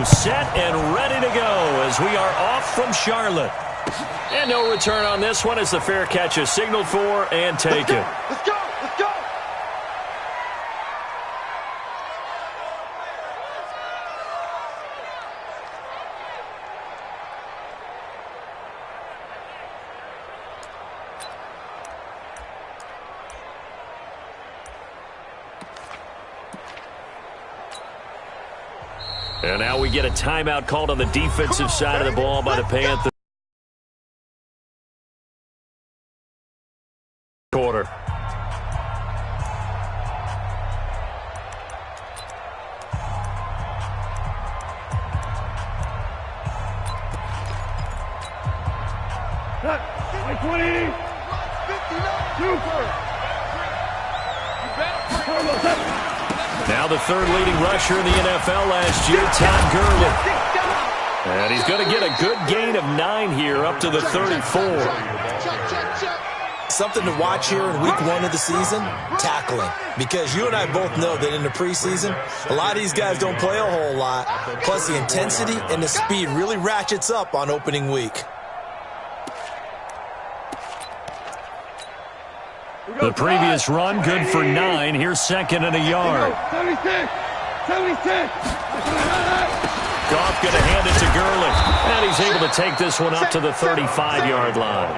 set and ready to go as we are off from Charlotte. And no return on this one as the fair catch is signaled for and taken. Let's go! Let's go! And now we get a timeout called on the defensive side of the ball by the Panthers. Quarter. Like 20. Now the third leading rusher in the NFL last year, Todd Gurley. And he's going to get a good gain of 9 here up to the 34. Something to watch here in week 1 of the season, tackling. Because you and I both know that in the preseason, a lot of these guys don't play a whole lot. Plus the intensity and the speed really ratchets up on opening week. The previous run, good for 9. Here's second and a yard. 76! 76! Goff going to hand it to Gurley. And he's able to take this one up to the 35-yard line.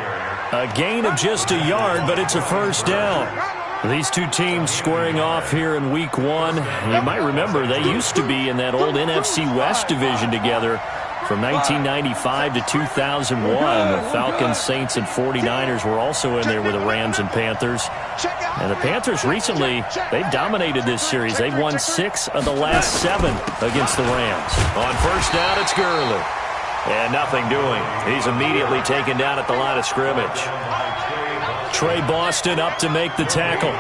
A gain of just a yard, but it's a first down. These two teams squaring off here in week 1. You might remember they used to be in that old NFC West division together from 1995 to 2001. The Falcons, Saints, and 49ers were also in there with the Rams and Panthers. And the Panthers recently, they've dominated this series. They've won 6 of the last 7 against the Rams. On first down, it's Gurley. And nothing doing. He's immediately taken down at the line of scrimmage. Trey Boston up to make the tackle.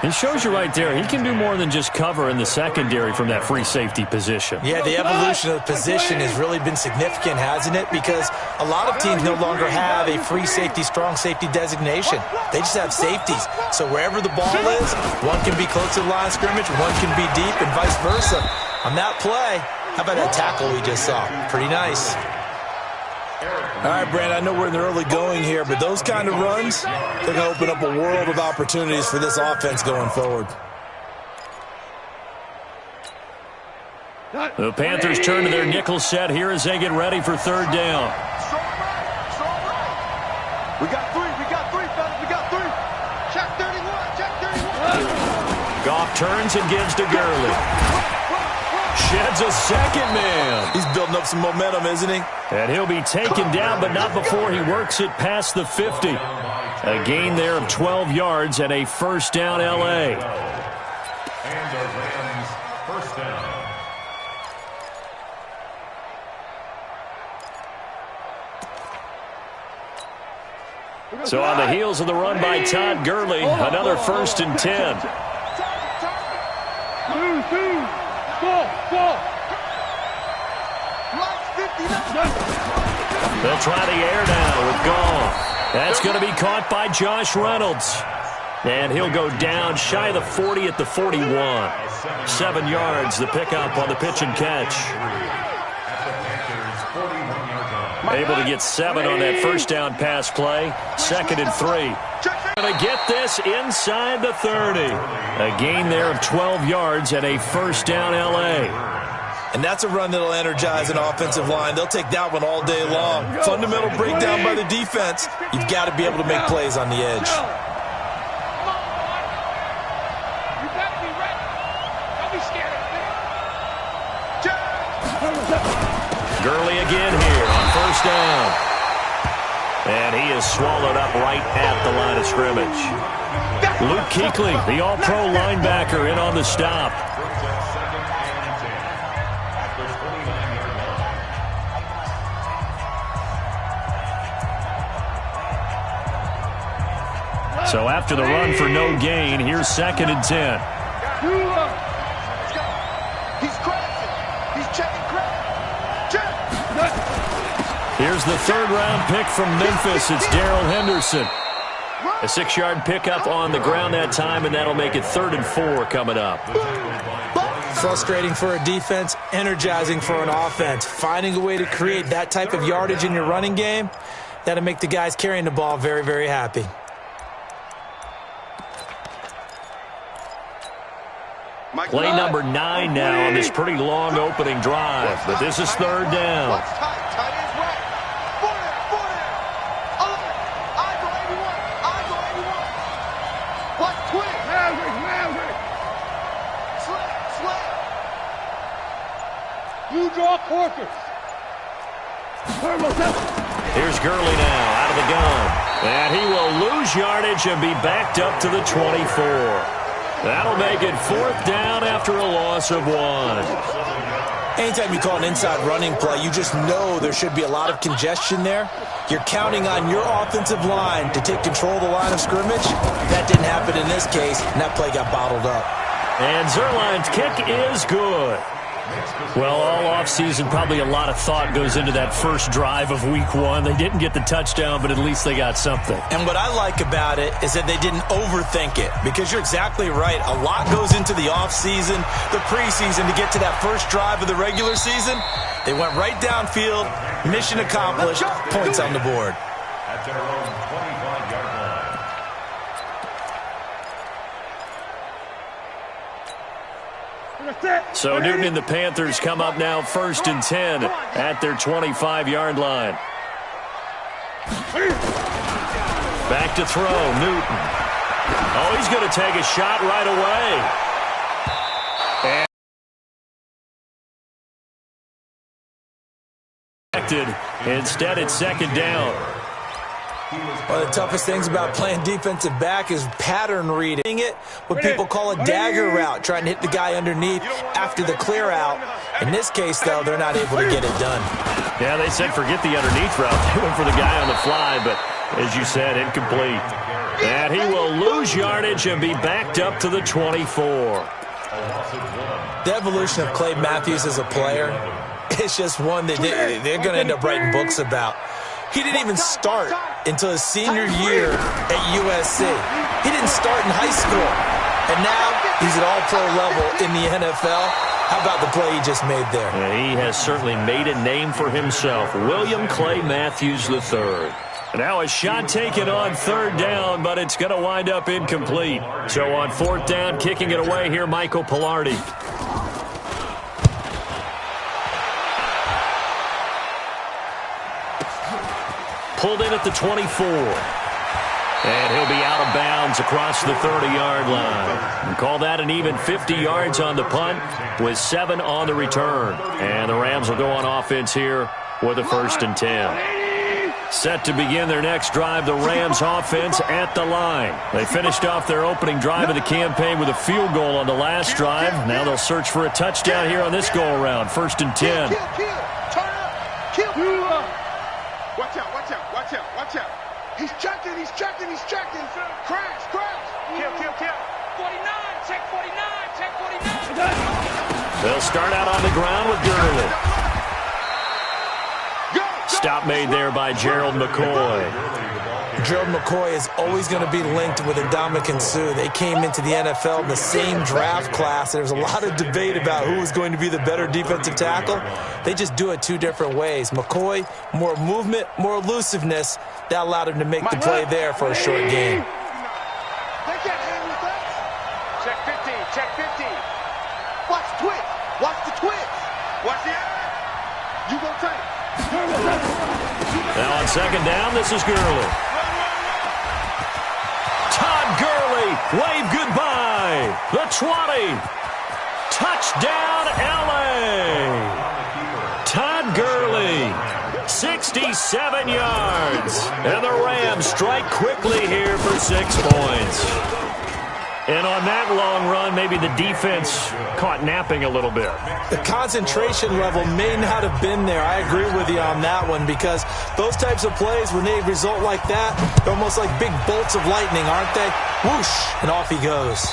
He shows you right there, he can do more than just cover in the secondary from that free safety position. Yeah, the evolution of the position has really been significant, hasn't it? Because a lot of teams no longer have a free safety, strong safety designation. They just have safeties. So wherever the ball is, one can be close to the line of scrimmage, one can be deep, and vice versa. On that play, how about that tackle we just saw? Pretty nice. All right, Brandon, I know we're in the early going here, but those kind of runs, they're going to open up a world of opportunities for this offense going forward. The Panthers turn to their nickel set here as they get ready for third down. We got 3, fellas, we got 3. Check 31, check 31. Goff turns and gives to Gurley. Sheds a second man. He's building up some momentum, isn't he? And he'll be taken down, but not before he works it past the 50. A gain there of 12 yards and a first down L.A. And the Rams first down. So on the heels of the run by Todd Gurley, another first and 10. 2, 4. They'll try the air now with Goff. That's going to be caught by Josh Reynolds. And he'll go down shy of the 40 at the 41. 7 yards, the pickup on the pitch and catch. Able to get 7 on that first down pass play. 2nd and 3. Going to get this inside the 30. A gain there of 12 yards and a first down L.A. And that's a run that'll energize an offensive line. They'll take that one all day long. Fundamental breakdown by the defense. You've got to be able to make plays on the edge. Gurley again here on first down. And he is swallowed up right at the line of scrimmage. Luke Kuechly, the all-pro linebacker, in on the stop. So after the run for no gain, here's 2nd and 10. He's crashing. He's checking crash. Check. Here's the 3rd-round pick from Memphis. It's Darrell Henderson. A 6-yard pickup on the ground that time, and that'll make it 3rd and 4 coming up. Frustrating for a defense, energizing for an offense. Finding a way to create that type of yardage in your running game, that'll make the guys carrying the ball very, very happy. Play number 9 now on this pretty long opening drive, but this is third down. You draw quarters. Here's Gurley now out of the gun. And he will lose yardage and be backed up to the 24. That'll make it fourth down after a loss of 1. Anytime you call an inside running play, you just know there should be a lot of congestion there. You're counting on your offensive line to take control of the line of scrimmage. That didn't happen in this case, and that play got bottled up. And Zuerlein's kick is good. Well, all offseason, probably a lot of thought goes into that first drive of week 1. They didn't get the touchdown, but at least they got something. And what I like about it is that they didn't overthink it, because you're exactly right. A lot goes into the offseason, the preseason, to get to that first drive of the regular season. They went right downfield, mission accomplished, points on the board. At their own 25-yard line. So Newton and the Panthers come up now first and 10 at their 25-yard line. Back to throw, Newton. Oh, he's going to take a shot right away. And instead, it's second down. One of the toughest things about playing defensive back is pattern reading it, what people call a dagger route, trying to hit the guy underneath after the clear out. In this case, though, they're not able to get it done. Yeah, they said forget the underneath route. They went for the guy on the fly, but as you said, incomplete. And he will lose yardage and be backed up to the 24. The evolution of Clay Matthews as a player, it's just one that they're going to end up writing books about. He didn't even start until his senior year at USC. He didn't start in high school. And now he's at all-pro level in the NFL. How about the play he just made there? Yeah, he has certainly made a name for himself. William Clay Matthews III. Now a shot taken on third down, but it's going to wind up incomplete. So on fourth down, kicking it away here, Michael Pilardi. Pulled in at the 24. And he'll be out of bounds across the 30-yard line. And call that an even 50 yards on the punt with 7 on the return. And the Rams will go on offense here with a first and 10. Set to begin their next drive, the Rams offense at the line. They finished off their opening drive of the campaign with a field goal on the last drive. Now they'll search for a touchdown here on this go-around. First and 10. Watch out, watch out, watch out, watch out. He's checking, he's checking, he's checking. Crash, crash. Kill. 49, check 49, check 49. They'll start out on the ground with Gurley. Stop made there by Gerald McCoy. Gerald McCoy is always going to be linked with Ndamukong Suh. They came into the NFL in the same draft class. There's a lot of debate about who was going to be the better defensive tackle. They just do it two different ways. McCoy, more movement, more elusiveness. That allowed him to make the play there for a short gain. They can't handle that. Check 50, check 50. Watch the twitch. Watch the twitch. Watch the eye. You gonna take. Now on second down, this is Gurley. Todd Gurley, wave goodbye. The 20. Touchdown, L.A. Todd Gurley, 67 yards. And the Rams strike quickly here for 6 points. And on that long run, maybe the defense caught napping a little bit. The concentration level may not have been there. I agree with you on that one, because those types of plays, when they result like that, they're almost like big bolts of lightning, aren't they? Whoosh, and off he goes.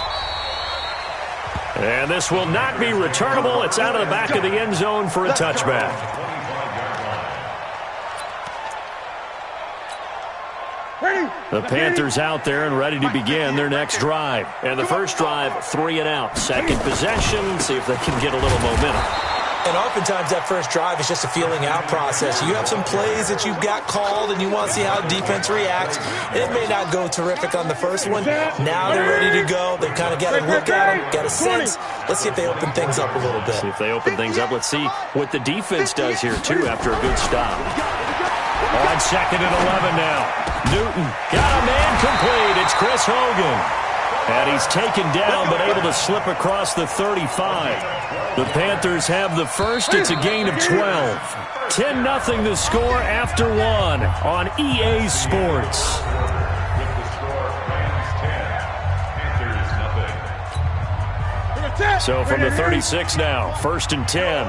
And this will not be returnable. It's out of the back of the end zone for a touchback. Ready? The Panthers out there and ready to begin their next drive. And the first drive, 3 and out. Second possession, see if they can get a little momentum. And oftentimes that first drive is just a feeling out process. You have some plays that you've got called and you want to see how defense reacts. It may not go terrific on the first one. Now they're ready to go. They've kind of got to look at them, got a sense. Let's see if they open things up a little bit. See if they open things up. Let's see what the defense does here, too, after a good stop. On 2nd and 11 now. Newton got a man complete. It's Chris Hogan. And he's taken down but able to slip across the 35. The Panthers have the first. It's a gain of 12. 10-0 the score after 1 on EA Sports. So from the 36 now, 1st and 10.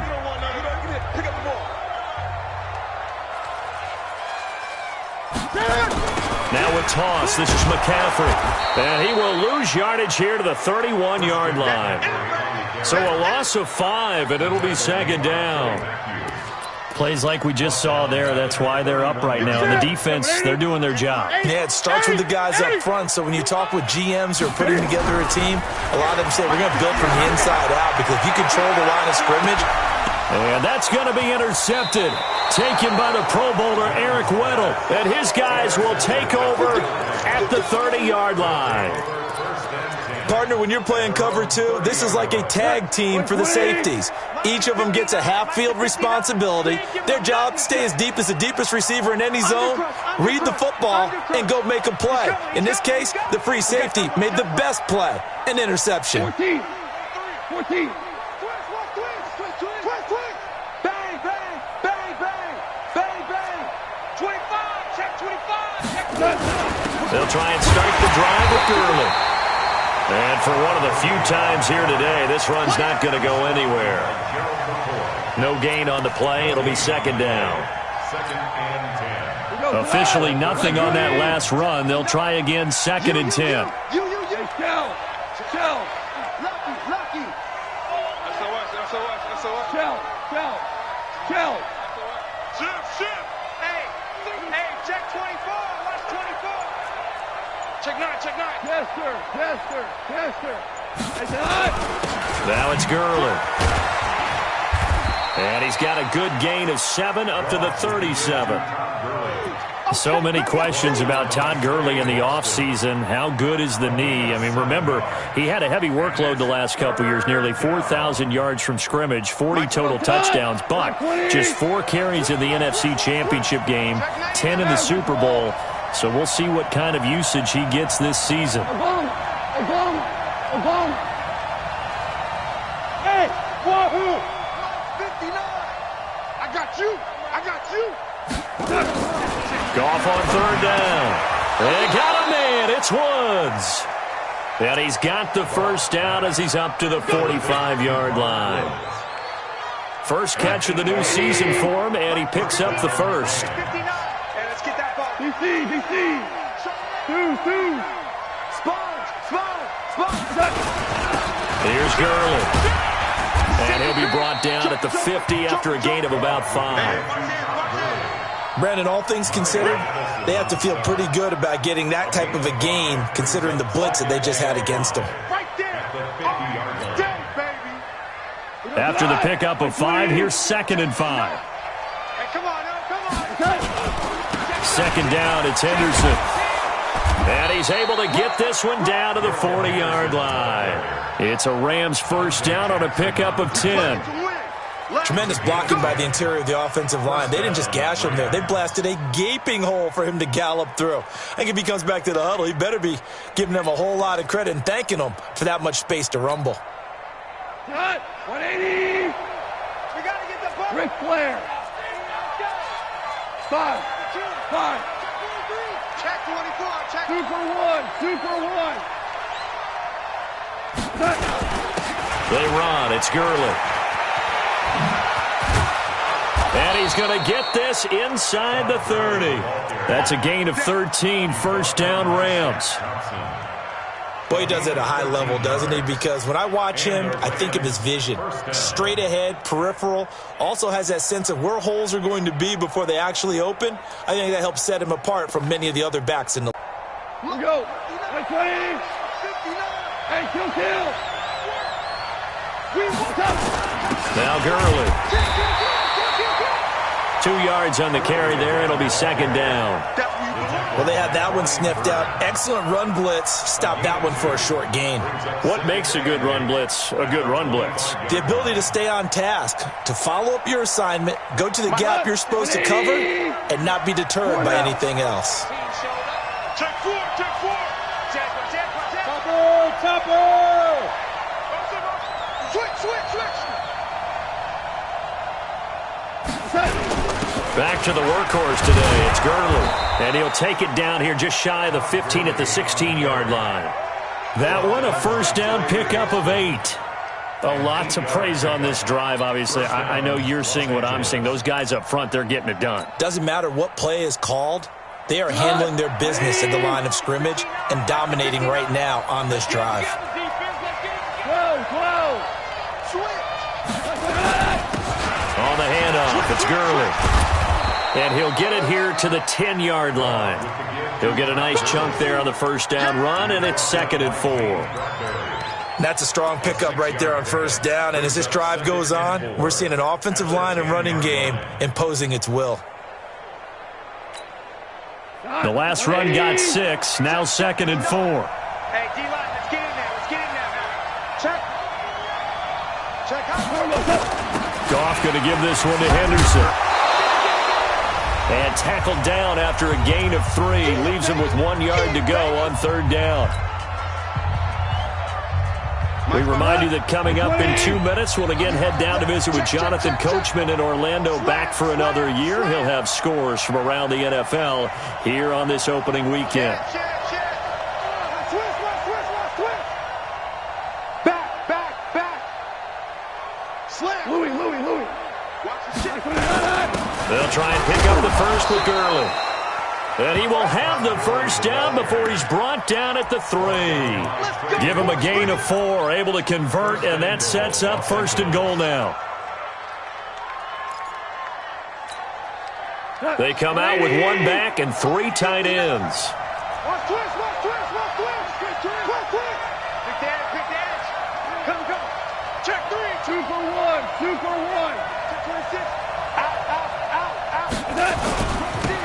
Now a toss. This is McCaffrey. And he will lose yardage here to the 31-yard line. So a loss of 5, and it'll be 2nd down. Plays like we just saw there. That's why they're up right now. And the defense, they're doing their job. Yeah, it starts with the guys up front. So when you talk with GMs who are putting together a team, a lot of them say we're going to build from the inside out because if you control the line of scrimmage. And that's going to be intercepted. Taken by the Pro Bowler Eric Weddle. And his guys will take over at the 30-yard line. Partner, when you're playing cover 2, this is like a tag team for the safeties. Each of them gets a half-field responsibility. Their job, stay as deep as the deepest receiver in any zone, read the football, and go make a play. In this case, the free safety made the best play, an interception. 14. They'll try and start the drive with Gurley. And for one of the few times here today, this run's not going to go anywhere. No gain on the play. It'll be 2nd down. 2nd and 10. Officially nothing on that last run. They'll try again, 2nd and 10. Chill. Shift. Hey, check 24. Watch 24. Check 9. Yes, sir. Now it's Gurley. And he's got a good gain of 7 up to the 37. So many questions about Todd Gurley in the offseason. How good is the knee? I mean, remember, he had a heavy workload the last couple years, nearly 4,000 yards from scrimmage, 40 total touchdowns, but just 4 carries in the NFC Championship game, 10 in the Super Bowl. So we'll see what kind of usage he gets this season. Hey, wahoo! 59. I got you. Goff on 3rd down. They got a man. It's Woods. And he's got the first down as he's up to the 45-yard line. First catch of the new season for him, and he picks up the first. 59. Hey, let's get that ball. DC. 2. Spawn. Here's Gurley. And he'll be brought down at the 50 after a gain of about 5. Brandon, all things considered, they have to feel pretty good about getting that type of a gain considering the blitz that they just had against them. Right there. Baby. After the pickup of 5, here's 2nd and 5. Hey, come on. 2nd down, it's Henderson. And he's able to get this one down to the 40-yard line. It's a Rams first down on a pickup of 10. Tremendous blocking by the interior of the offensive line. They didn't just gash him there. They blasted a gaping hole for him to gallop through. I think if he comes back to the huddle, he better be giving them a whole lot of credit and thanking them for that much space to rumble. Cut. 180. We got to get the ball. Ric Flair. 5. Check 24. Check. 2 for 1. They run. It's Gurley. And he's going to get this inside the 30. That's a gain of 13, first down Rams. Boy, he does it at a high level, doesn't he? Because when I watch him, I think of his vision. Straight ahead, peripheral. Also has that sense of where holes are going to be before they actually open. I think that helps set him apart from many of the other backs in the league. Let's go. 20. 59. Hey, kill. Now Gurley. 2 yards on the carry there. It'll be second down. Well, they had that one sniffed out. Excellent run blitz. Stop that one for a short gain. What makes a good run blitz a good run blitz? The ability to stay on task, to follow up your assignment, go to the gap you're supposed to cover, and not be deterred by anything else. Check four. Topper. Switch. Back to the workhorse today. It's Gurley. And he'll take it down here just shy of the 15 at the 16-yard line. That one, a first down pickup of 8. A lot to praise on this drive, obviously. I know you're seeing what I'm seeing. Those guys up front, they're getting it done. Doesn't matter what play is called. They are handling their business at the line of scrimmage and dominating right now on this drive. On the handoff, it's Gurley. And he'll get it here to the 10-yard line. He'll get a nice chunk there on the first down run, and it's 2nd and 4. That's a strong pickup right there on first down. And as this drive goes on, we're seeing an offensive line and running game imposing its will. The last run got 6, now 2nd and 4. Hey, D-line, let's get in there. Check. Goff going to give this one to Henderson. And tackled down after a gain of 3. Leaves him with 1 yard to go on 3rd down. We remind you that coming up in 2 minutes, we'll again head down to visit with Jonathan Coachman in Orlando, back for another year. He'll have scores from around the NFL here on this opening weekend. Louis. They'll try and pick up the first with Gurley. And he will have the first down before he's brought down at the 3. Give him a gain of 4, able to convert, and that sets up 1st and goal now. They come out with 1 back and 3 tight ends. Check 3. 2 for 1.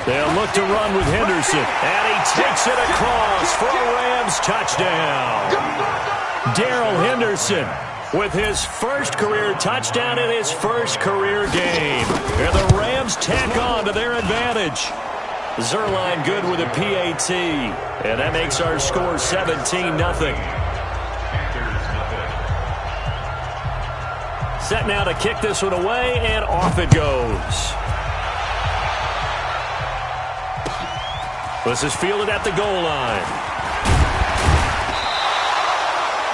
They'll look to run with Henderson, and he takes it across for a Rams touchdown. Darrell Henderson with his first career touchdown in his first career game. And the Rams tack on to their advantage. Zerline good with a PAT, and that makes our score 17-0. Set now to kick this one away, and off it goes. This is fielded at the goal line.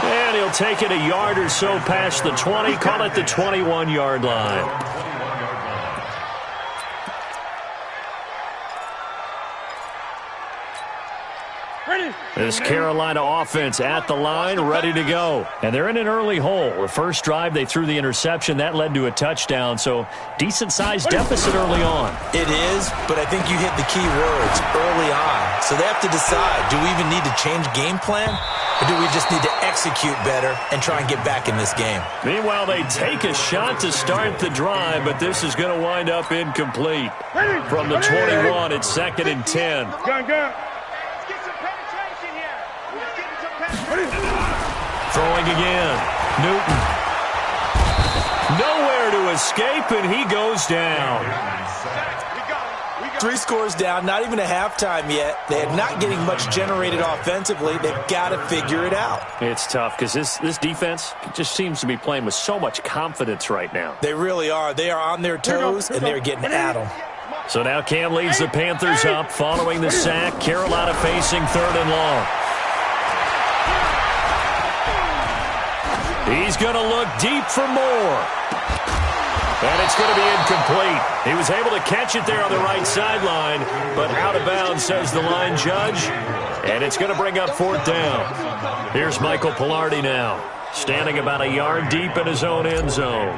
And he'll take it a yard or so past the 20, call it the 21-yard line. This Carolina offense at the line, ready to go. And they're in an early hole. The first drive, they threw the interception. That led to a touchdown, so decent-sized deficit early on. It is, but I think you hit the key words, early on. So they have to decide, do we even need to change game plan? Or do we just need to execute better and try and get back in this game? Meanwhile, they take a shot to start the drive, but this is going to wind up incomplete. From the 21, it's 2nd and 10. Gun. Throwing again. Newton. Nowhere to escape, and he goes down. 3 scores down, not even a halftime yet. They are not getting much generated offensively. They've got to figure it out. It's tough because this defense just seems to be playing with so much confidence right now. They really are. They are on their toes, and they're getting at them. So now Cam leads the Panthers up following the sack. Carolina facing 3rd and long. He's going to look deep for more. And it's going to be incomplete. He was able to catch it there on the right sideline, but out of bounds, says the line judge. And it's going to bring up 4th down. Here's Michael Pilardi now, standing about a yard deep in his own end zone.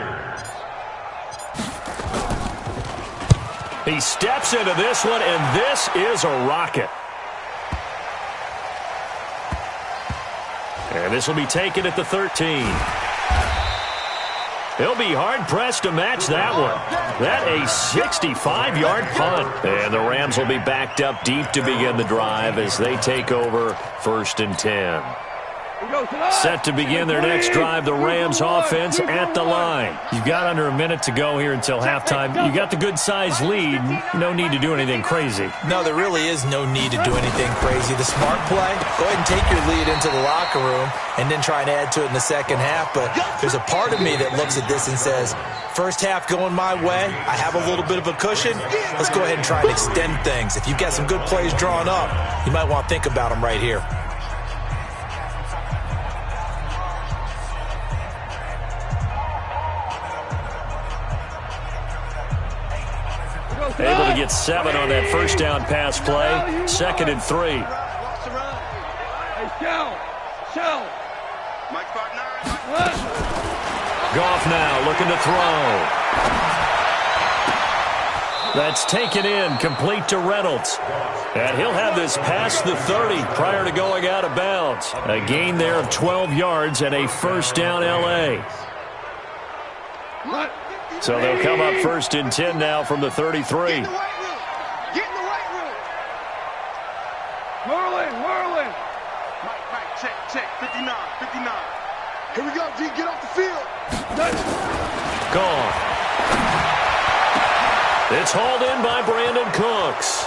He steps into this one, and this is a rocket. And this will be taken at the 13. He'll be hard-pressed to match that one. That a 65-yard punt. And the Rams will be backed up deep to begin the drive as they take over 1st and 10. Set to begin their next drive, the Rams offense at the line. You've got under a minute to go here until halftime. You got the good-sized lead. No need to do anything crazy. No, there really is no need to do anything crazy. The smart play, go ahead and take your lead into the locker room and then try and add to it in the second half. But there's a part of me that looks at this and says, first half going my way, I have a little bit of a cushion. Let's go ahead and try and extend things. If you've got some good plays drawn up, you might want to think about them right here. Able to get 7 on that first down pass play. 2nd and 3. Goff now looking to throw. That's taken in, complete to Reynolds. And he'll have this past the 30 prior to going out of bounds. A gain there of 12 yards and a first down L.A. So they'll come up 1st and 10 now from the 33. Get in the right room. Merlin. Mike, check. 59. Here we go, D. Get off the field. Gone. It's hauled in by Brandon Cooks.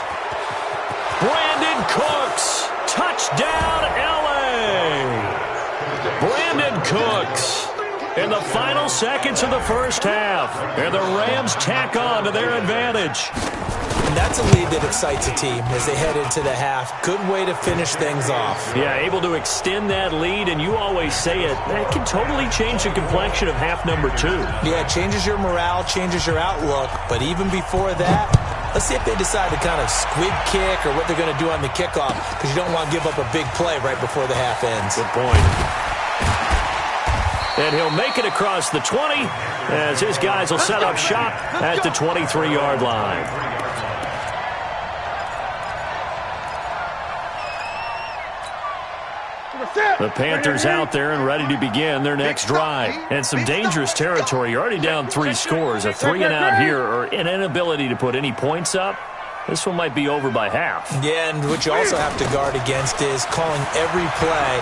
Touchdown, L.A. Brandon Cooks. In the final seconds of the first half. And the Rams tack on to their advantage. And that's a lead that excites a team as they head into the half. Good way to finish things off. Yeah, able to extend that lead, and you always say it, that can totally change the complexion of half number 2. Yeah, it changes your morale, changes your outlook. But even before that, let's see if they decide to kind of squib kick or what they're going to do on the kickoff, because you don't want to give up a big play right before the half ends. Good point. And he'll make it across the 20 as his guys will set up shop at the 23-yard line. The Panthers out there and ready to begin their next drive. And some dangerous territory. You're already down 3 scores. A 3-and-out here or an inability to put any points up. This one might be over by half. Yeah, and what you also have to guard against is calling every play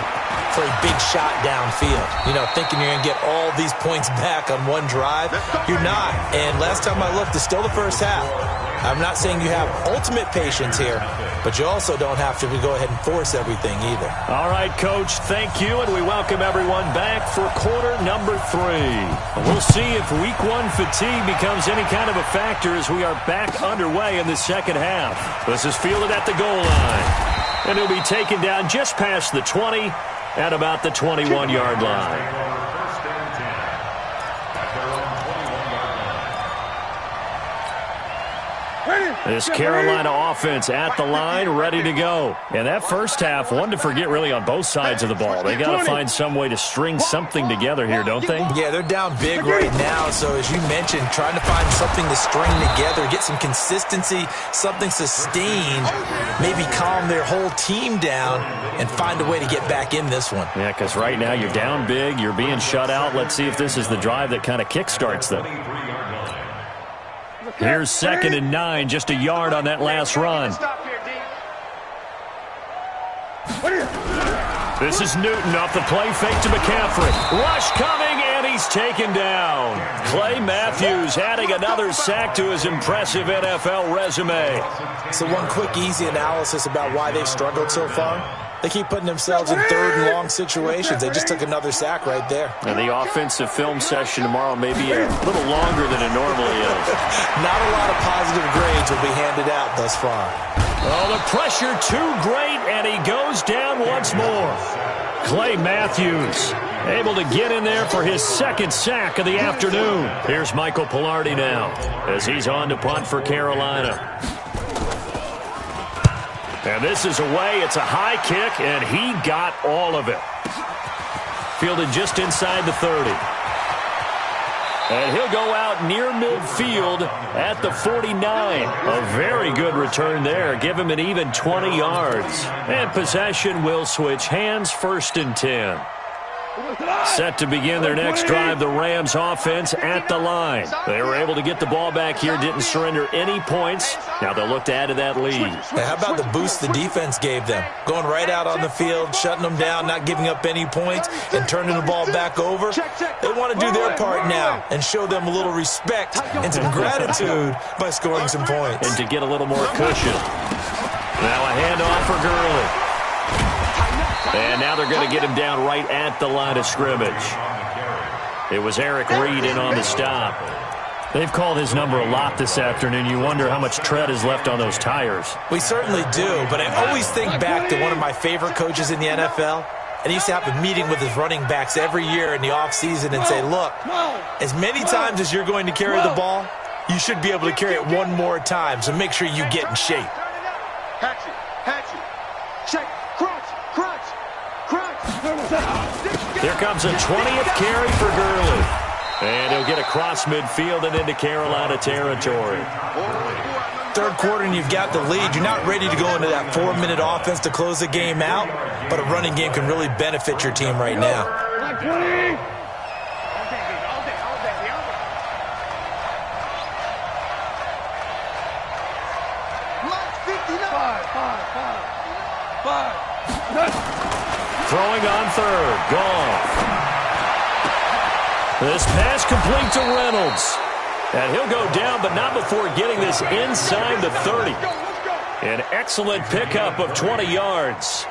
for a big shot downfield. You know, thinking you're going to get all these points back on one drive. You're not. And last time I looked, it's still the first half. I'm not saying you have ultimate patience here, but you also don't have to go ahead and force everything either. All right, Coach, thank you, and we welcome everyone back for quarter number 3. We'll see if Week 1 fatigue becomes any kind of a factor as we are back underway in the second half. This is fielded at the goal line, and he'll be taken down just past the 20 at about the 21-yard line. This Carolina offense at the line, ready to go. And that first half, one to forget really on both sides of the ball. They got to find some way to string something together here, don't they? Yeah, they're down big right now. So as you mentioned, trying to find something to string together, get some consistency, something sustained, maybe calm their whole team down and find a way to get back in this one. Yeah, because right now you're down big, you're being shut out. Let's see if this is the drive that kind of kickstarts them. Here's 2nd and 9, just a yard on that last run. This is Newton off the play fake to McCaffrey. Rush coming, and he's taken down. Clay Matthews adding another sack to his impressive NFL resume. So one quick, easy analysis about why they've struggled so far. They keep putting themselves in 3rd and long situations. They just took another sack right there. And the offensive film session tomorrow may be a little longer than it normally is. Not a lot of positive grades will be handed out thus far. Oh, the pressure too great, and he goes down once more. Clay Matthews able to get in there for his 2nd sack of the afternoon. Here's Michael Pilardi now as he's on to punt for Carolina. And this is away. It's a high kick, and he got all of it. Fielded just inside the 30. And he'll go out near midfield at the 49. A very good return there. Give him an even 20 yards. And possession will switch hands, 1st and 10. Set to begin their next drive, the Rams offense at the line. They were able to get the ball back here, didn't surrender any points. Now they'll look to add to that lead. Hey, how about the boost the defense gave them? Going right out on the field, shutting them down, not giving up any points, and turning the ball back over. They want to do their part now and show them a little respect and some gratitude by scoring some points. And to get a little more cushion. Now a handoff for Gurley. And now they're going to get him down right at the line of scrimmage. It was Eric Reed in on the stop. They've called his number a lot this afternoon. You wonder how much tread is left on those tires. We certainly do, but I always think back to one of my favorite coaches in the NFL. And he used to have a meeting with his running backs every year in the offseason and say, look, as many times as you're going to carry the ball, you should be able to carry it one more time, so make sure you get in shape. Check, crunch. Here comes a 20th carry for Gurley. And he'll get across midfield and into Carolina territory. Third quarter and you've got the lead. You're not ready to go into that 4-minute offense to close the game out, but a running game can really benefit your team right now. Throwing on third. Goff. This pass complete to Reynolds. And he'll go down, but not before getting this inside the 30. An excellent pickup of 20 yards.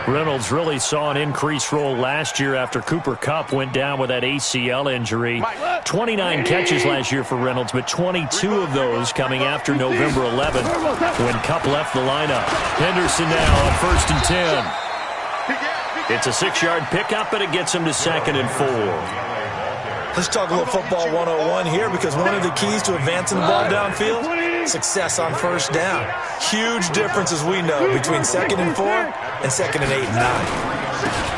Reynolds really saw an increased role last year after Cooper Kupp went down with that ACL injury. 29 catches last year for Reynolds, but 22 of those coming after November 11th when Kupp left the lineup. Henderson now on 1st and 10. It's a 6-yard pickup, and it gets him to 2nd and 4. Let's talk a little football 101 here, because one of the keys to advancing the ball downfield, success on first down. Huge difference, as we know, between 2nd and 4 and 2nd and 8 and 9.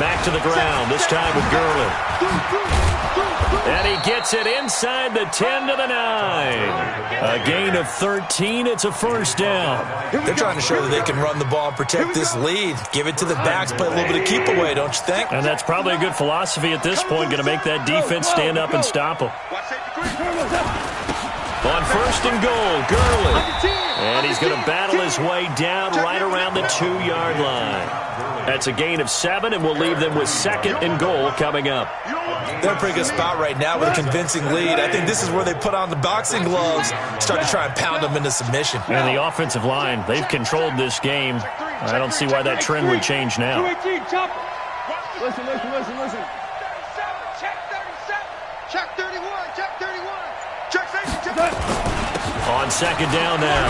Back to the ground, this time with Gurley. And he gets it inside the 10 to the 9. A gain of 13. It's a 1st down. They're trying to show that they can run the ball and protect this lead. Give it to the backs, play a little bit of keep away, don't you think? And that's probably a good philosophy at this point. Going to make that defense stand up and stop them. On 1st and goal, Gurley. And he's going to battle his way down right around the 2-yard line. That's a gain of 7, and we'll leave them with 2nd and goal coming up. They're in a pretty good spot right now with a convincing lead. I think this is where they put on the boxing gloves, start to try and pound them into submission. And the offensive line, they've controlled this game. I don't see why that trend would change now. Listen. Check 31. Check safety. On 2nd down now.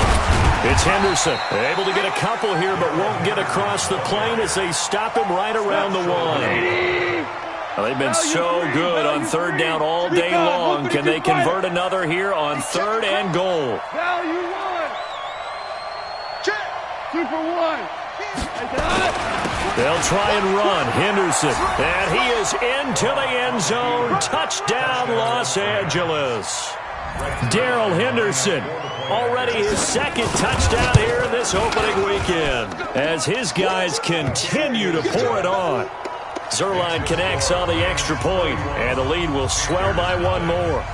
It's Henderson. Able to get a couple here, but won't get across the plane as they stop him right around the 1. Well, they've been so good on 3rd down all day long. Can they convert another here on 3rd and goal? Value 1. Check. 2 for 1. They'll try and run. Henderson. And he is into the end zone. Touchdown, Los Angeles. Darrell Henderson, already his 2nd touchdown here in this opening weekend, as his guys continue to pour it on. Zerline connects on the extra point, and the lead will swell by 1 more.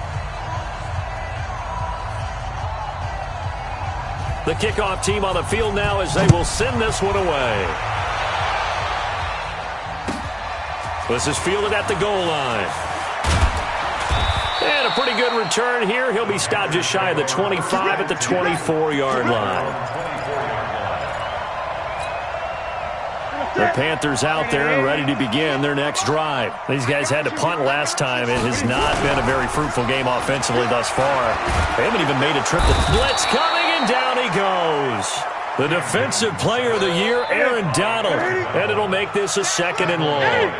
The kickoff team on the field now as they will send this one away. This is fielded at the goal line. And a pretty good return here. He'll be stopped just shy of the 25 at the 24-yard line. The Panthers out there and ready to begin their next drive. These guys had to punt last time. It has not been a very fruitful game offensively thus far. They haven't even made a trip to blitz coming, and down he goes. The Defensive Player of the Year, Aaron Donald. And it'll make this a 2nd and long.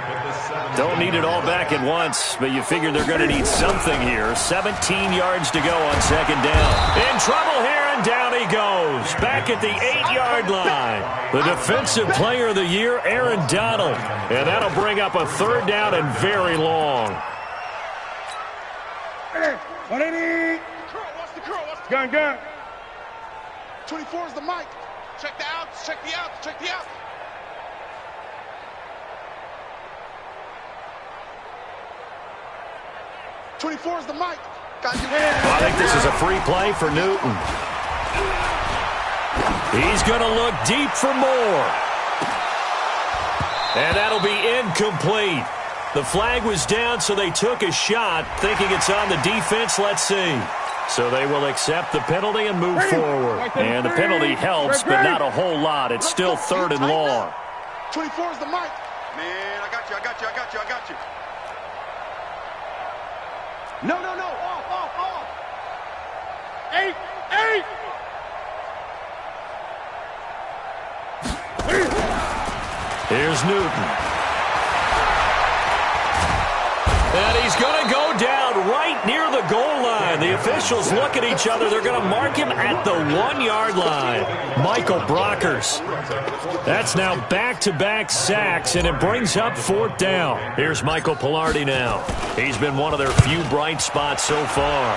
Don't need it all back at once, but you figure they're going to need something here. 17 yards to go on 2nd down. In trouble here, and down he goes. Back at the 8-yard line. The Defensive Player of the Year, Aaron Donald. And that'll bring up a 3rd down and very long. 180. Gun. 24 is the mic. Check the outs. 24 is the Mike. Got you. I think this is a free play for Newton. He's going to look deep for more. And that'll be incomplete. The flag was down, so they took a shot, thinking it's on the defense. Let's see. So they will accept the penalty and move forward. And the penalty helps, but not a whole lot. It's still 3rd and long. 24 is the Mike. Man, I got you. No. Off. 8. Here's Newton. And he's going to go down right near the goal line. The officials look at each other. They're going to mark him at the 1-yard line. Michael Brockers. That's now back-to-back sacks, and it brings up 4th down. Here's Michael Pilardi now. He's been one of their few bright spots so far.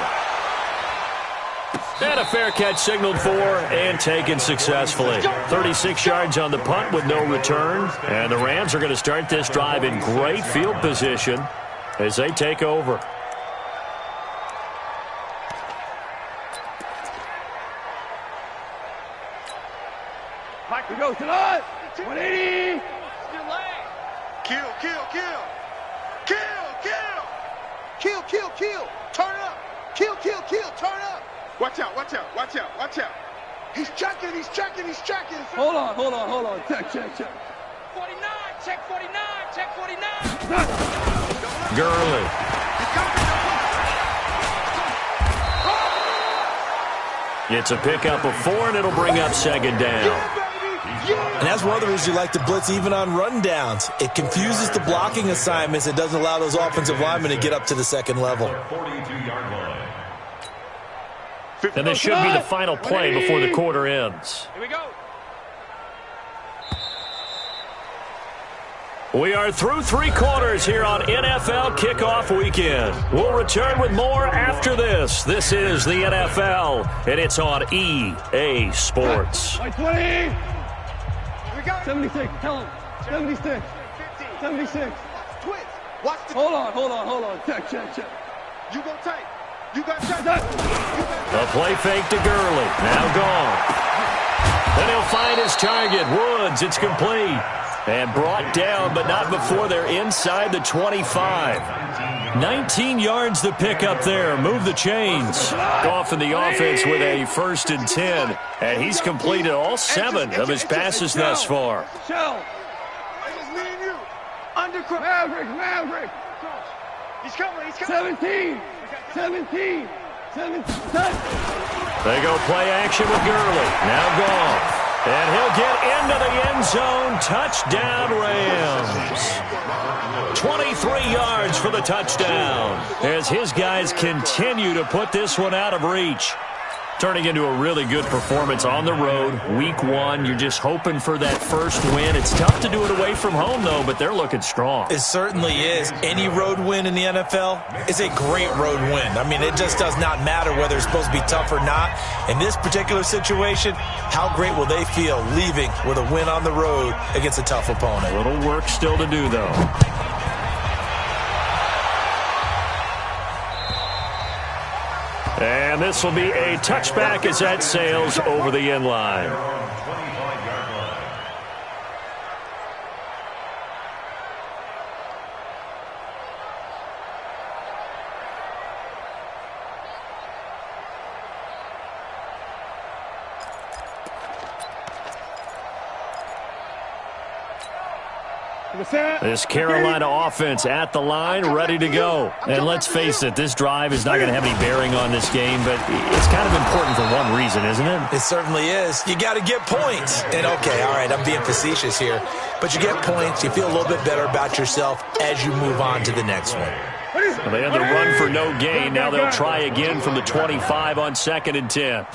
And a fair catch signaled for and taken successfully. 36 yards on the punt with no return. And the Rams are going to start this drive in great field position as they take over. Mike, we go tonight. 180. Kill. Turn up. Kill. Turn up. Watch out. He's checking. Hold on. Check. 49. Check 49. Gurley. It's a pickup of 4, and it'll bring up 2nd down. And that's one of the reasons you like to blitz even on rundowns. It confuses the blocking assignments. It doesn't allow those offensive linemen to get up to the 2nd level. And this should be the final play before the quarter ends. Here we go. We are through 3 quarters here on NFL Kickoff Weekend. We'll return with more after this. This is the NFL, and it's on EA Sports. 20. 76. Tell him. 76. 76. Twitch. Watch the. Hold on. Check. You go tight. You got tight. A play fake to Gurley. Now gone. Then he'll find his target. Woods. It's complete. And brought down, but not before they're inside the 25. 19 yards to pick up there. Move the chains. Goff in the offense with a 1st and 10. And he's completed all 7 of his passes thus far. Shell. It's me and you. Undercross. Maverick. He's coming. 17. They go play action with Gurley. Now Goff. And he'll get into the end zone. Touchdown, Rams. 23 yards for the touchdown as his guys continue to put this one out of reach. Turning into a really good performance on the road. Week 1, you're just hoping for that first win. It's tough to do it away from home, though, but they're looking strong. It certainly is. Any road win in the NFL is a great road win. I mean, it just does not matter whether it's supposed to be tough or not. In this particular situation, how great will they feel leaving with a win on the road against a tough opponent? A little work still to do, though. And this will be a touchback as that sails over the end line. This Carolina offense at the line, ready to go. And let's face it, this drive is not going to have any bearing on this game, but it's kind of important for one reason, isn't it? It certainly is. You got to get points. And, okay, all right, I'm being facetious here. But you get points, you feel a little bit better about yourself as you move on to the next one. Well, they had the run for no gain. Now they'll try again from the 25 on 2nd and 10.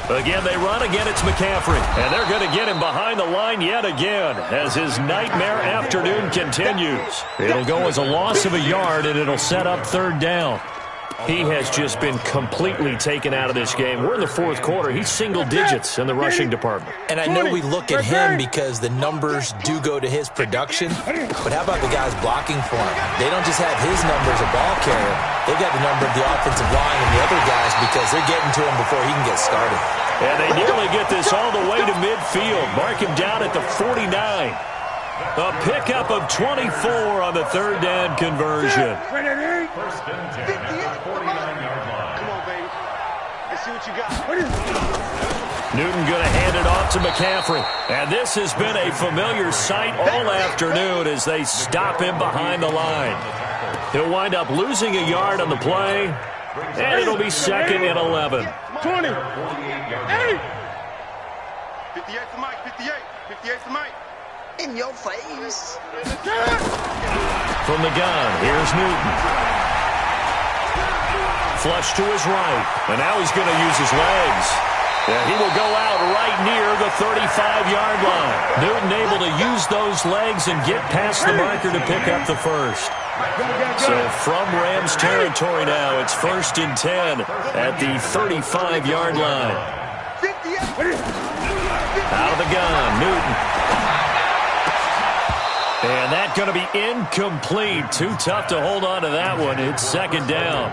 Again, they run. Again, it's McCaffrey. And they're going to get him behind the line yet again as his nightmare afternoon continues. It'll go as a loss of a yard, and it'll set up 3rd down. He has just been completely taken out of this game. We're in the fourth quarter. He's single digits in the rushing department. And I know we look at him because the numbers do go to his production, but how about the guys blocking for him? They don't just have his number as a ball carrier. They've got the number of the offensive line and the other guys because they're getting to him before he can get started. And they nearly get this all the way to midfield. Mark him down at the 49. A pickup of 24 on the third down conversion. First and 10 at the 49-yard line. Come on, baby. Let's see what you got. Newton going to hand it off to McCaffrey. And this has been a familiar sight all afternoon as they stop him behind the line. He'll wind up losing a yard on the play, and it'll be second and 11. 20. 58 to Mike. 58. 58 to Mike. In your face. From the gun, here's Newton. Flush to his right, and now he's going to use his legs. And he will go out right near the 35-yard line. Newton able to use those legs and get past the marker to pick up the first. So from Rams territory now, it's first and 10 at the 35-yard line. Out of the gun, Newton. And that's going to be incomplete. Too tough to hold on to that one. It's second down.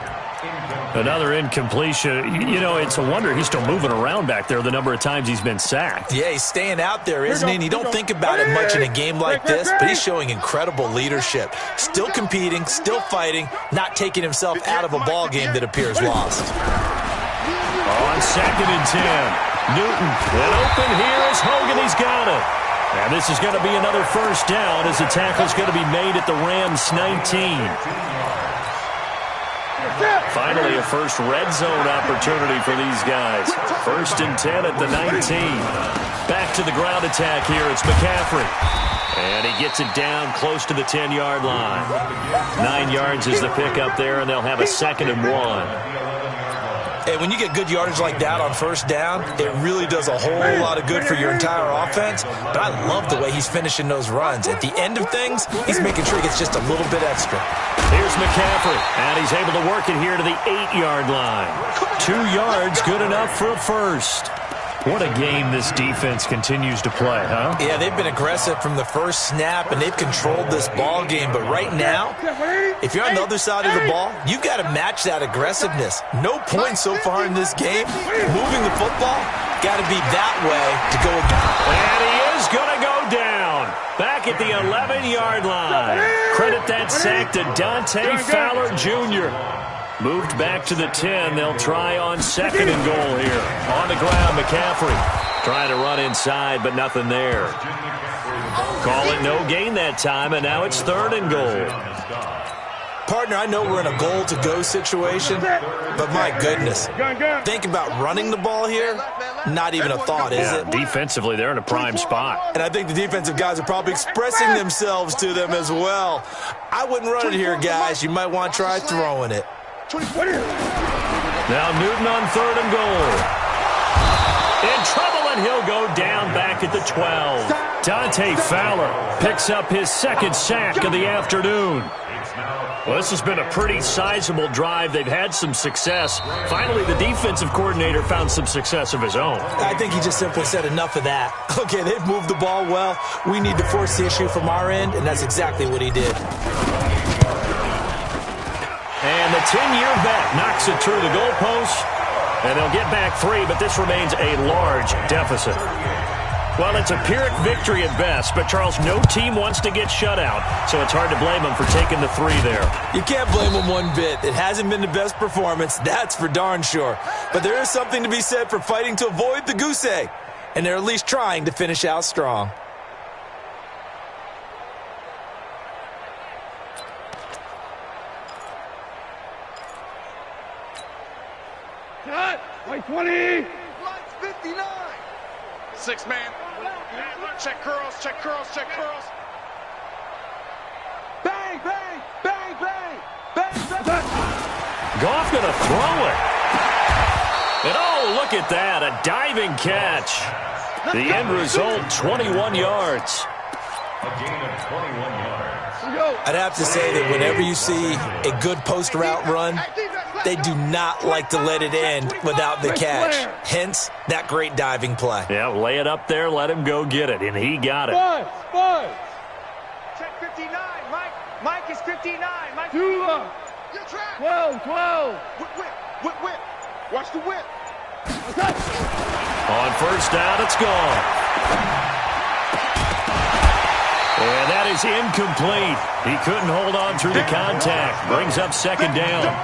Another incompletion. You know, it's a wonder he's still moving around back there the number of times he's been sacked. Yeah, he's staying out there, isn't he? And you don't think about it much in a game like this, but he's showing incredible leadership. Still competing, still fighting, not taking himself out of a ball game that appears lost. On second and 10, Newton. And open here is Hogan. He's got it. And this is going to be another first down as the tackle's going to be made at the Rams 19. Finally, a first red zone opportunity for these guys. First and 10 at the 19. Back to the ground attack here. It's McCaffrey. And he gets it down close to the 10-yard line. 9 yards is the pickup there, and they'll have a second and 1. And when you get good yardage like that on first down, it really does a whole lot of good for your entire offense. But I love the way he's finishing those runs. At the end of things, he's making sure he gets just a little bit extra. Here's McCaffrey, and he's able to work it here to the 8-yard line. 2 yards, good enough for a first. What a game this defense continues to play, huh? Yeah, they've been aggressive from the first snap, and they've controlled this ball game. But right now, if you're on the other side of the ball, you've got to match that aggressiveness. No points so far in this game. Moving the football, got to be that way to go. And he is going to go down. Back at the 11-yard line. Credit that sack to Dante Fowler Jr. Moved back to the 10. They'll try on second and goal here. On the ground, McCaffrey trying to run inside, but nothing there. Call it no gain that time, and now it's third and goal. Partner, I know we're in a goal-to-go situation, but my goodness, think about running the ball here. Not even a thought, is it? Defensively, they're in a prime spot. And I think the defensive guys are probably expressing themselves to them as well. I wouldn't run it here, guys. You might want to try throwing it. Now Newton on third and goal. In trouble, and he'll go down back at the 12. Dante Fowler picks up his second sack of the afternoon. Well, this has been a pretty sizable drive. They've had some success. Finally, the defensive coordinator found some success of his own. I think he just simply said enough of that. Okay, they've moved the ball well. We need to force the issue from our end, and that's exactly what he did. And the 10-year vet knocks it through the goalpost, and they'll get back 3, but this remains a large deficit. Well, it's a Pyrrhic victory at best, but, Charles, no team wants to get shut out, so it's hard to blame them for taking the 3 there. You can't blame them one bit. It hasn't been the best performance, that's for darn sure. But there is something to be said for fighting to avoid the goose egg, and they're at least trying to finish out strong. Cut! White 20! Lights 59. 6-man. Check curls, check curls, check curls. Bang, bang, bang, bang, bang, bang. Goff going to throw it. And oh, look at that, a diving catch. The end result, 21 yards. A gain of 21 yards. I'd have to say that whenever you see a good post route run, They do not like to let it end without the catch. Hence, that great diving play. Yeah, lay it up there, let him go get it, and he got it. Five. Check 59, Mike. Mike is 59. Mike. 12. 12. Whip. Watch the whip. On first down, it's gone. And that is incomplete. He couldn't hold on through the contact. Brings up second down.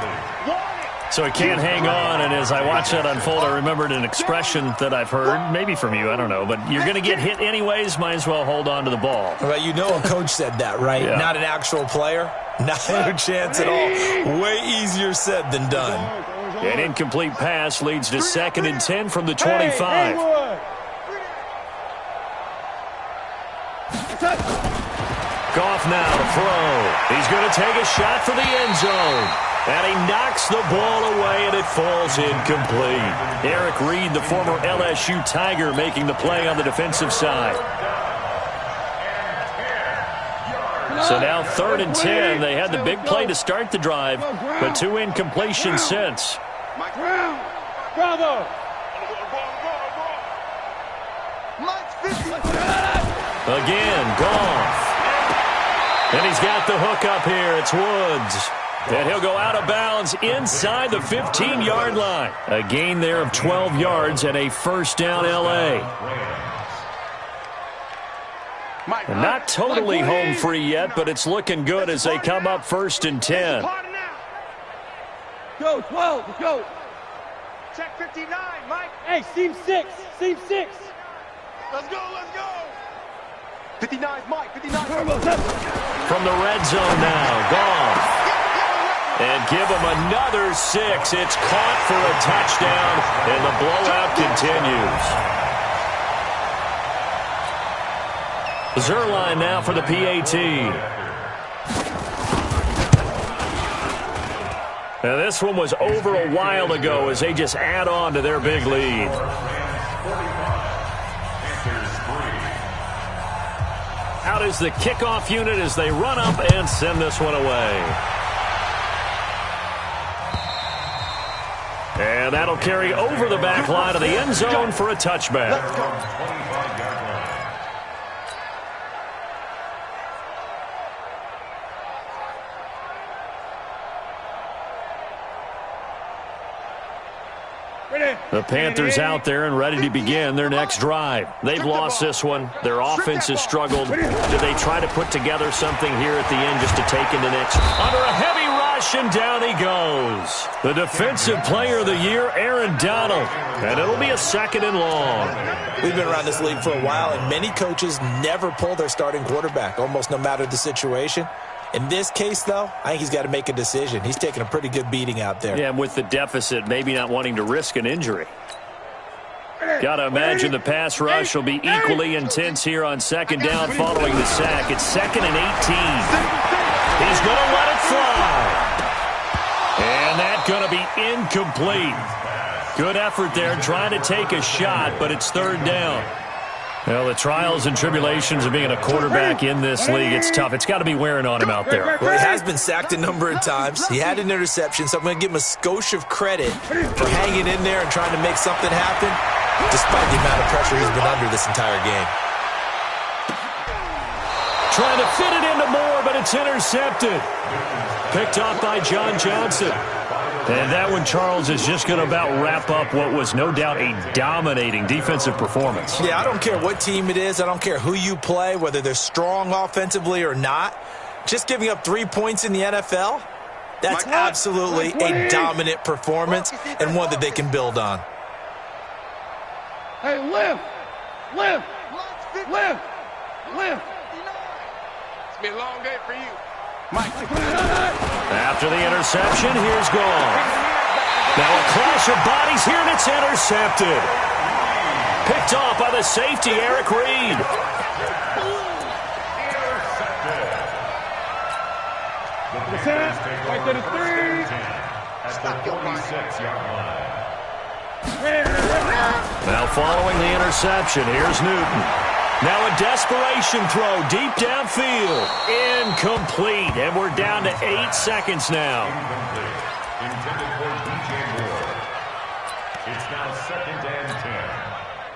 So he can't hang on, and as I watch that unfold, I remembered an expression that I've heard, maybe from you, I don't know, but you're going to get hit anyways, might as well hold on to the ball. Well, you know a coach said that, right? Yeah. Not an actual player. Not a chance at all. Way easier said than done. An incomplete pass leads to 2nd and 10 from the 25. Goff now to throw. He's going to take a shot for the end zone. And he knocks the ball away, and it falls incomplete. Eric Reed, the former LSU Tiger, making the play on the defensive side. So now 3rd and 10. They had the big play to start the drive, but 2 incompletions since. Bravo. Again, Goff. And he's got the hook up here. It's Woods. And he'll go out of bounds inside the 15-yard line. A gain there of 12 yards and a first down L.A. And not totally home free yet, but it's looking good as they come up 1st and 10. Go, 12, go. Check 59, Mike. Hey, seam 6. Let's go. 59, Mike. 59. From the red zone now, Goff. And give him another 6. It's caught for a touchdown, and the blowout continues. Zerline now for the PAT. Now this one was over a while ago as they just add on to their big lead. Out is the kickoff unit as they run up and send this one away. And that'll carry over the back line of the end zone for a touchback. The Panthers out there and ready to begin their next drive. They've lost this one. Their offense has struggled. Do they try to put together something here at the end just to take in the next? Under a heavy rush, and down he goes. The Defensive Player of the Year, Aaron Donald. And it'll be a 2nd and long. We've been around this league for a while, and many coaches never pull their starting quarterback, almost no matter the situation. In this case, though, I think he's got to make a decision. He's taking a pretty good beating out there. Yeah, and with the deficit, maybe not wanting to risk an injury. Got to imagine the pass rush will be equally intense here on 2nd down following the sack. It's 2nd and 18. He's going to let it fly. And that's going to be incomplete. Good effort there trying to take a shot, but it's 3rd down. Well, the trials and tribulations of being a quarterback in this league, it's tough. It's got to be wearing on him out there. Well, he has been sacked a number of times. He had an interception, so I'm going to give him a skosh of credit for hanging in there and trying to make something happen, despite the amount of pressure he's been under this entire game. Trying to fit it into Moore, but it's intercepted. Picked off by John Johnson. And that one, Charles, is just going to about wrap up what was no doubt a dominating defensive performance. Yeah, I don't care what team it is. I don't care who you play, whether they're strong offensively or not. Just giving up 3 points in the NFL, that's absolutely a dominant performance and one that they can build on. Hey, lift. It's been a long day for you. Mike. After the interception, here's Goff. Now a clash of bodies here, and it's intercepted. Picked off by the safety, Eric Reed. Right to the 3. Stop your mind. Now following the interception, here's Newton. Now a desperation throw deep downfield. Incomplete. And we're down to 8 seconds now. intended for DJ Moore. It's now 2nd and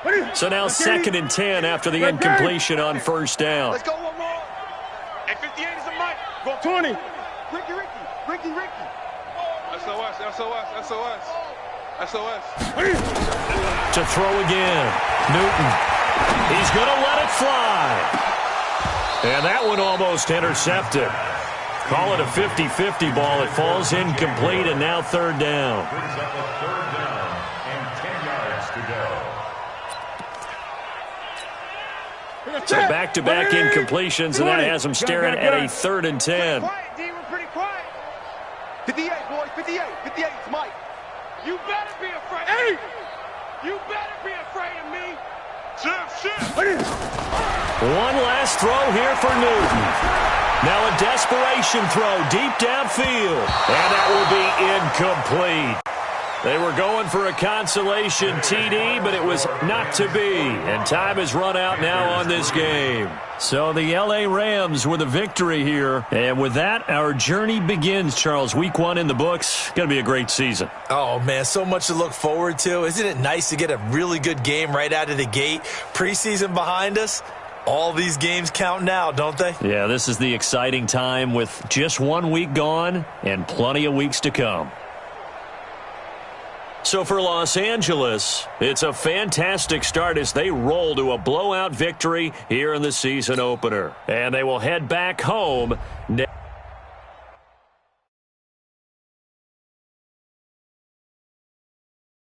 10. So now 2nd and 10 after the incompletion on first down. Let's go one more. Hey, 58 is a Mike. Go 20. Ricky. SOS. To throw again. Newton. He's going to let it fly. And that one almost intercepted. Call it a 50-50 ball. It falls incomplete, and now 3rd down. Brings up a 3rd down and 10 yards to go. So back-to-back incompletions, and that has him staring at a 3rd and 10. Quiet, D. We're pretty quiet. 58, boys. 58. 58. It's Mike. You better be afraid. Hey! You better be afraid of me. Shift. One last throw here for Newton. Now a desperation throw deep downfield. And that will be incomplete. They were going for a consolation TD, but it was not to be. And time has run out now on this game. So the LA Rams with a victory here. And with that, our journey begins, Charles. Week 1 in the books. Going to be a great season. Oh, man, so much to look forward to. Isn't it nice to get a really good game right out of the gate? Preseason behind us. All these games count now, don't they? Yeah, this is the exciting time with just 1 week gone and plenty of weeks to come. So for Los Angeles, it's a fantastic start as they roll to a blowout victory here in the season opener. And they will head back home next.